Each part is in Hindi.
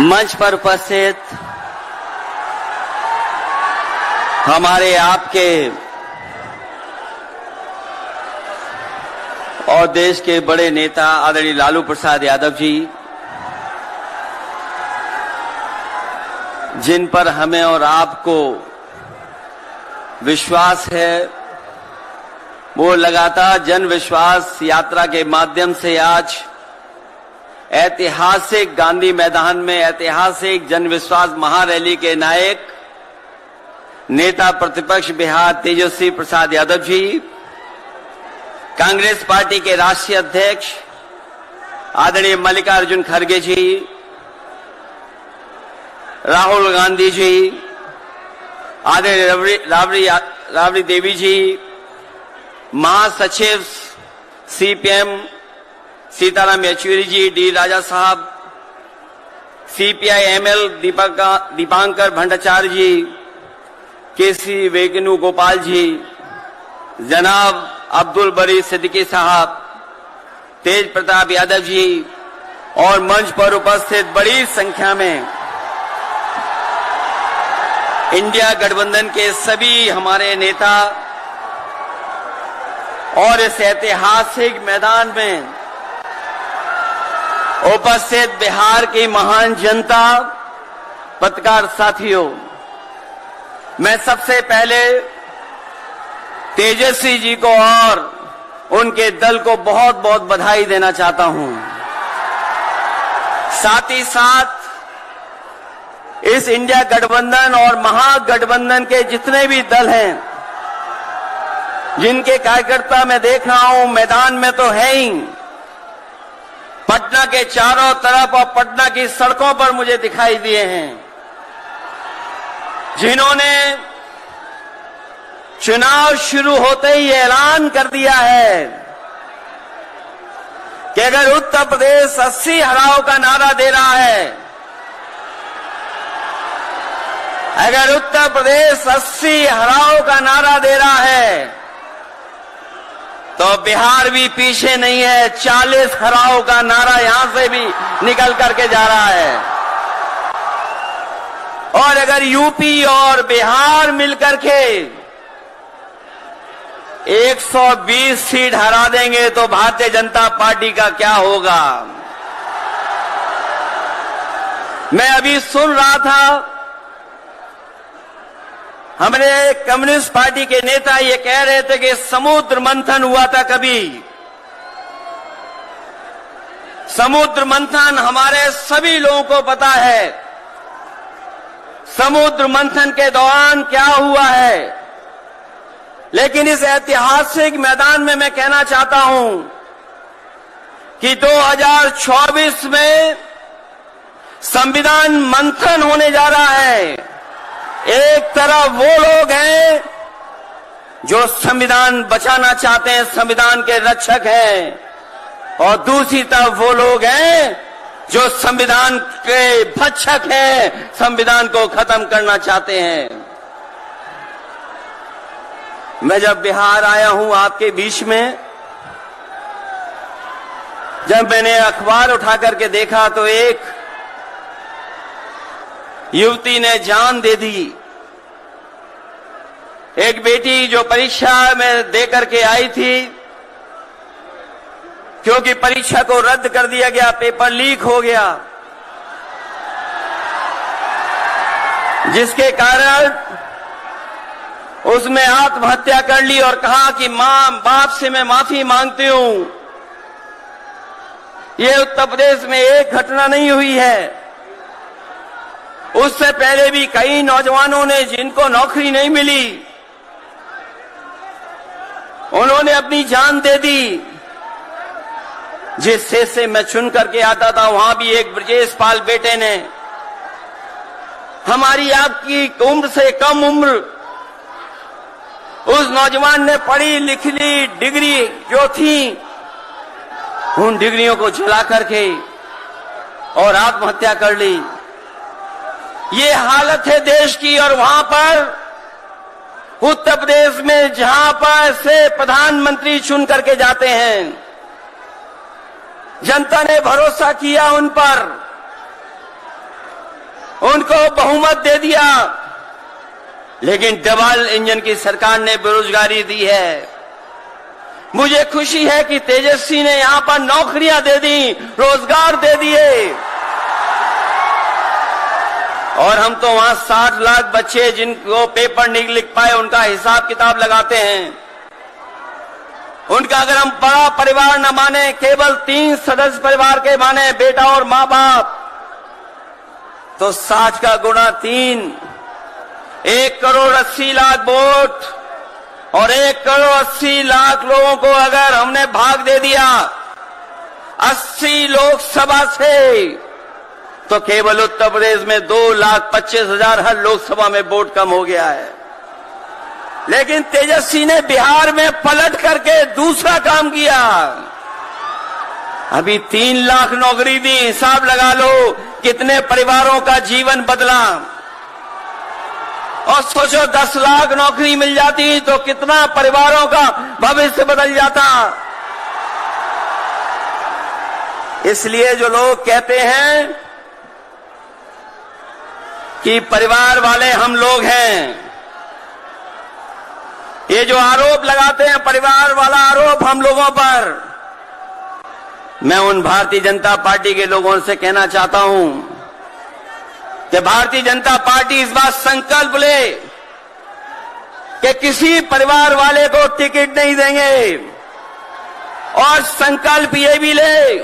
मंच पर उपस्थित हमारे आपके और देश के बड़े नेता आदरणीय लालू प्रसाद यादव जी, जिन पर हमें और आपको विश्वास है, वो लगातार जन विश्वास यात्रा के माध्यम से आज ऐतिहासिक गांधी मैदान में ऐतिहासिक जन विश्वास महारैली के नायक नेता प्रतिपक्ष बिहार तेजस्वी प्रसाद यादव जी, कांग्रेस पार्टी के राष्ट्रीय अध्यक्ष आदरणीय मल्लिकार्जुन खड़गे जी, राहुल गांधी जी, आदरणीय राबड़ी देवी जी, महासचिव सीपीएम सीताराम येचुरी जी, डी राजा साहब, सीपीआई एमएल दीपांकर भट्टाचार्य जी, केसी वेणुगोपाल जी, जनाब अब्दुल बरी सिद्दीकी साहब, तेज प्रताप यादव जी और मंच पर उपस्थित बड़ी संख्या में इंडिया गठबंधन के सभी हमारे नेता और इस ऐतिहासिक मैदान में उपस्थित बिहार की महान जनता, पत्रकार साथियों, मैं सबसे पहले तेजस्वी जी को और उनके दल को बहुत बहुत बधाई देना चाहता हूं। साथ ही साथ इस इंडिया गठबंधन और महागठबंधन के जितने भी दल हैं, जिनके कार्यकर्ता मैं देख रहा हूं मैदान में तो है ही, पटना के चारों तरफ और पटना की सड़कों पर मुझे दिखाई दिए हैं, जिन्होंने चुनाव शुरू होते ही ऐलान कर दिया है कि अगर उत्तर प्रदेश 80 हराओ का नारा दे रहा है, अगर उत्तर प्रदेश 80 हराओ का नारा दे रहा है, तो बिहार भी पीछे नहीं है। 40 हराओ का नारा यहां से भी निकल करके जा रहा है। और अगर यूपी और बिहार मिलकर के 120 सीट हरा देंगे तो भारतीय जनता पार्टी का क्या होगा। मैं अभी सुन रहा था, हमारे कम्युनिस्ट पार्टी के नेता ये कह रहे थे कि समुद्र मंथन हुआ था कभी। समुद्र मंथन हमारे सभी लोगों को पता है, समुद्र मंथन के दौरान क्या हुआ है। लेकिन इस ऐतिहासिक मैदान में मैं कहना चाहता हूं कि 2024 में संविधान मंथन होने जा रहा है। एक तरफ वो लोग हैं जो संविधान बचाना चाहते हैं, संविधान के रक्षक हैं, और दूसरी तरफ वो लोग हैं जो संविधान के भक्षक हैं, संविधान को खत्म करना चाहते हैं। मैं जब बिहार आया हूं आपके बीच में, जब मैंने अखबार उठा करके देखा तो एक युवती ने जान दे दी। एक बेटी जो परीक्षा में दे करके आई थी, क्योंकि परीक्षा को रद्द कर दिया गया, पेपर लीक हो गया, जिसके कारण उसने आत्महत्या कर ली और कहा कि मां बाप से मैं माफी मांगती हूं। ये उत्तर प्रदेश में एक घटना नहीं हुई है, उससे पहले भी कई नौजवानों ने, जिनको नौकरी नहीं मिली, उन्होंने अपनी जान दे दी। जिस देश से मैं चुन करके आता था, वहां भी एक ब्रजेश पाल बेटे ने, हमारी आपकी उम्र से कम उम्र, उस नौजवान ने पढ़ी लिख ली डिग्री जो थी, उन डिग्रियों को जला करके और आत्महत्या कर ली। ये हालत है देश की। और वहां पर उत्तर प्रदेश में, जहां पर से प्रधानमंत्री चुन करके जाते हैं, जनता ने भरोसा किया उन पर, उनको बहुमत दे दिया, लेकिन डबल इंजन की सरकार ने बेरोजगारी दी है। मुझे खुशी है कि तेजस्वी ने यहां पर नौकरियां दे दी, रोजगार दे दिए, और हम तो वहां 60 लाख बच्चे जिनको पेपर नहीं लिख पाए उनका हिसाब किताब लगाते हैं। उनका अगर हम बड़ा परिवार न माने, केवल 3 सदस्य परिवार के माने, बेटा और मां बाप, तो 60 का गुणा 3, 1,80,00,000 वोट और 1,80,00,000 लोगों को अगर हमने भाग दे दिया 80 लोकसभा से, तो केवल उत्तर प्रदेश में 2,25,000 हर लोकसभा में वोट कम हो गया है। लेकिन तेजस्वी ने बिहार में पलट करके दूसरा काम किया। अभी 3 लाख नौकरी दी, हिसाब लगा लो कितने परिवारों का जीवन बदला। और सोचो 10 लाख नौकरी मिल जाती तो कितना परिवारों का भविष्य बदल जाता। इसलिए जो लोग कहते हैं कि परिवार वाले हम लोग हैं, ये जो आरोप लगाते हैं परिवार वाला आरोप हम लोगों पर, मैं उन भारतीय जनता पार्टी के लोगों से कहना चाहता हूं कि भारतीय जनता पार्टी इस बात संकल्प ले कि किसी परिवार वाले को टिकट नहीं देंगे, और संकल्प ये भी ले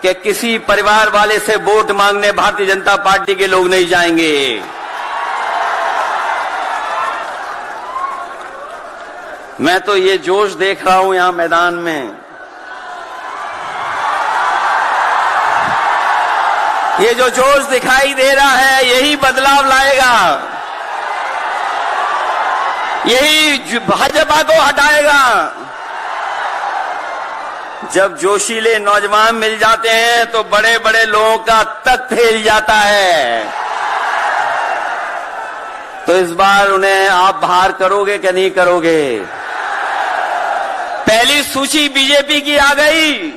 कि किसी परिवार वाले से वोट मांगने भारतीय जनता पार्टी के लोग नहीं जाएंगे। मैं तो ये जोश देख रहा हूं यहां मैदान में, ये जो जोश दिखाई दे रहा है यही बदलाव लाएगा, यही भाजपा को हटाएगा। जब जोशीले नौजवान मिल जाते हैं तो बड़े बड़े लोगों का तख्त हिल जाता है। तो इस बार उन्हें आप बाहर करोगे कि नहीं करोगे? पहली सूची बीजेपी की आ गई,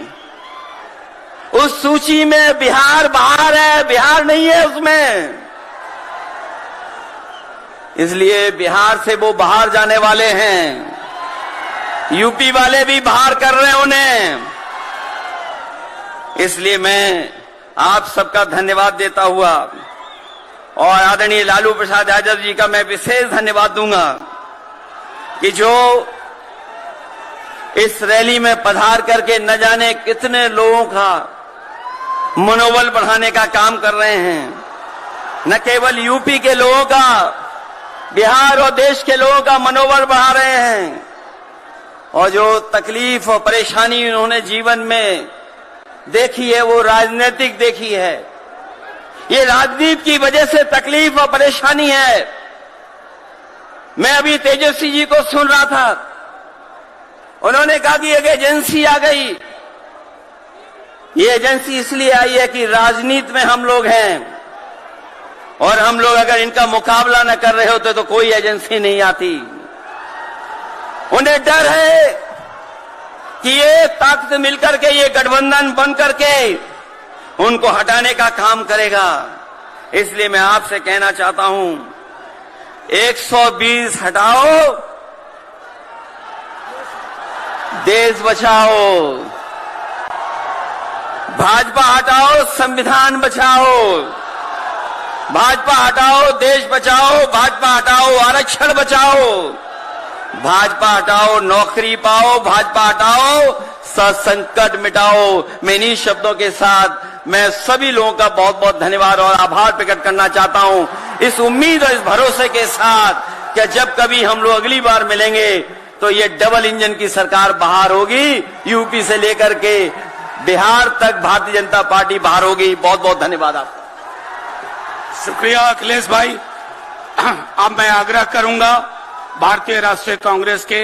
उस सूची में बिहार बाहर है, बिहार नहीं है उसमें। इसलिए बिहार से वो बाहर जाने वाले हैं, यूपी वाले भी बाहर कर रहे हैं उन्हें। इसलिए मैं आप सबका धन्यवाद देता हुआ, और आदरणीय लालू प्रसाद यादव जी का मैं विशेष धन्यवाद दूंगा कि जो इस रैली में पधार करके न जाने कितने लोगों का मनोबल बढ़ाने का काम कर रहे हैं। न केवल यूपी के लोगों का, बिहार और देश के लोगों का मनोबल बढ़ा रहे हैं। और जो तकलीफ और परेशानी उन्होंने जीवन में देखी है वो राजनीतिक देखी है। ये राजनीति की वजह से तकलीफ और परेशानी है। मैं अभी तेजस्वी जी को सुन रहा था, उन्होंने कहा कि एक एजेंसी आ गई। ये एजेंसी इसलिए आई है कि राजनीति में हम लोग हैं, और हम लोग अगर इनका मुकाबला न कर रहे होते तो कोई एजेंसी नहीं आती। उन्हें डर है कि ये ताकत मिलकर के, ये गठबंधन बन करके उनको हटाने का काम करेगा। इसलिए मैं आपसे कहना चाहता हूं, 120 हटाओ, देश बचाओ। भाजपा हटाओ, संविधान बचाओ। भाजपा हटाओ, देश बचाओ। भाजपा हटाओ, आरक्षण बचाओ। भाजपा हटाओ, नौकरी पाओ। भाजपा हटाओ, संकट मिटाओ। मैं इन्हीं शब्दों के साथ मैं सभी लोगों का बहुत बहुत धन्यवाद और आभार प्रकट करना चाहता हूं, इस उम्मीद और इस भरोसे के साथ कि जब कभी हम लोग अगली बार मिलेंगे तो ये डबल इंजन की सरकार बाहर होगी, यूपी से लेकर के बिहार तक भारतीय जनता पार्टी बाहर होगी। बहुत बहुत धन्यवाद आपका। शुक्रिया अखिलेश भाई। अब मैं आग्रह करूंगा भारतीय राष्ट्रीय कांग्रेस के